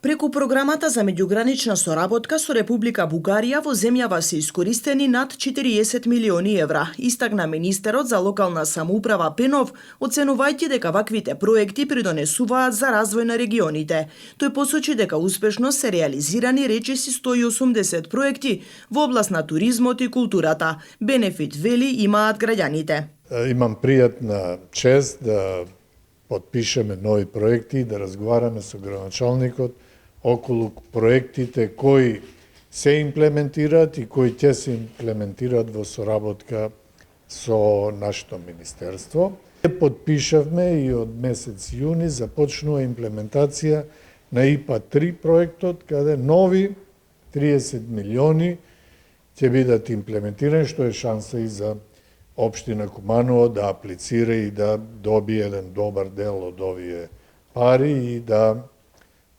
Преку програмата за меѓугранична соработка со Република Бугарија во земјава се искористени над 40 милиони евра, истакна министерот за локална самоуправа Пенов, оценувајќи дека ваквите проекти придонесуваат за развој на регионите. Тој посочи дека успешно се реализирани речиси 180 проекти во област на туризмот и културата. Бенефит, вели, имаат граѓаните. Имам пријатна чест да подпишеме нови проекти и да разговараме со градоначалникот околу проектите кои се имплементираат и кои ќе се имплементираат во соработка со нашето министерство. Подпишавме и од месец јуни започнува имплементација на ИПА 3 проектот, каде нови 30 милиони ќе бидат имплементирани, што е шанса и за Општина Куманово да аплицира и да добие еден добар дел од овие пари и да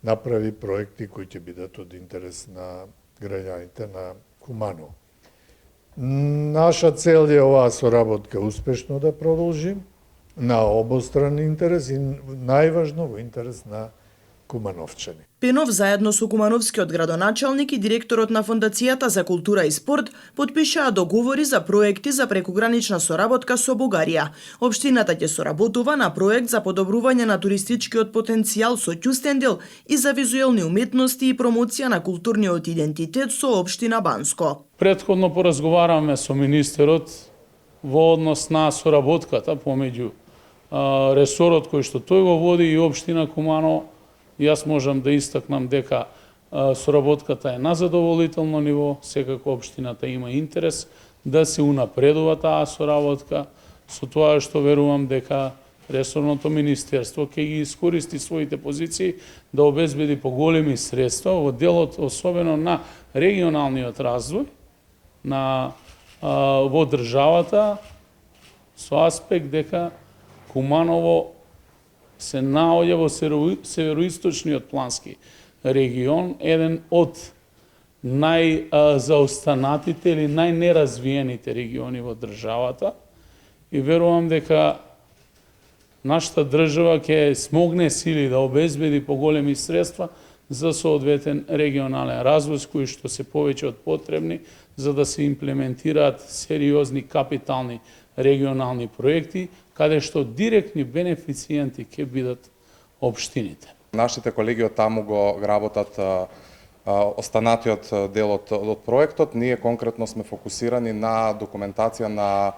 направи проекти кои ќе бидат од интерес на граѓаните на Куманово. Наша цел е оваа соработка успешно да продолжи на обостран интерес и најважно во интерес на кумановчани. Пенов заедно со кумановскиот градоначалник и директорот на Фондацијата за култура и спорт потпишаа договори за проекти за прекугранична соработка со Бугарија. Општината ќе соработува на проект за подобрување на туристичкиот потенцијал со Ќустендил и за визуелни уметности и промоција на културниот идентитет со општина Банско. Претходно поразговаравме со министерот во однос на соработката помеѓу ресорот кој што тој го води и општина Куманово. Јас можам да истакнам дека соработката е на задоволително ниво, секако општината има интерес да се унапредува таа соработка, со тоа што верувам дека ресорното министерство ќе ги искористи своите позиции да обезбеди поголеми средства во делот особено на регионалниот развој во државата, со аспект дека Куманово се наоѓа во североисточниот плански регион, еден од најзаостанатите или најнеразвиените региони во државата, и верувам дека нашата држава ќе смогне сили да обезбеди поголеми средства за соодветен регионален развој, кои што се повеќе од потребни за да се имплементираат сериозни капитални регионални проекти, каде што директни бенефициенти ќе бидат општините. Нашите колеги од таму го работат останатиот дел од проектот. Ние конкретно сме фокусирани на документација на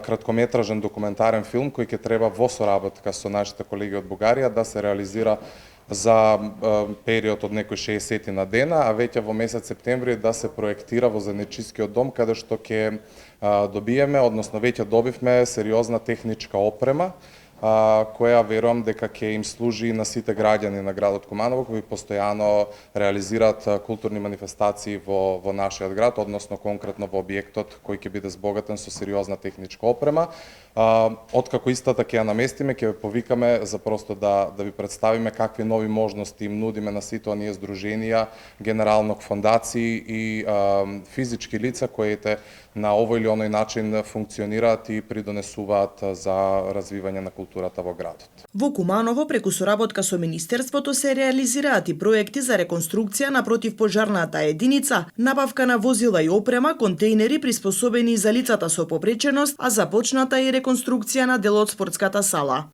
краткометражен документарен филм кој ќе треба во соработка со нашите колеги од Бугарија да се реализира за период од некои 60 на дена, а веќе во месец септември да се проектира во Заедничкиот дом, каде што ќе добиеме, односно веќе добивме сериозна техничка опрема, која верувам дека ќе им служи на сите граѓани на градот Куманово, кои постојано реализираат културни манифестации во нашиот град, односно конкретно во објектот кој ќе биде збогатен со сериозна техничка опрема. Откако истата ќе ја наместиме, ќе ве повикаме за просто да ви представиме какви нови можности им нудиме на сите оние здруженија, генерално фондации и физички лица кои на овој или оној начин функционираат и придонесуваат за развивање на културата во градот. Во Куманово преку соработка со министерството се реализираат и проекти за реконструкција на противпожарната единица, набавка на возила и опрема, контејнери приспособени за лицата со попреченост, а започната и реконструкција на дел од спортската сала.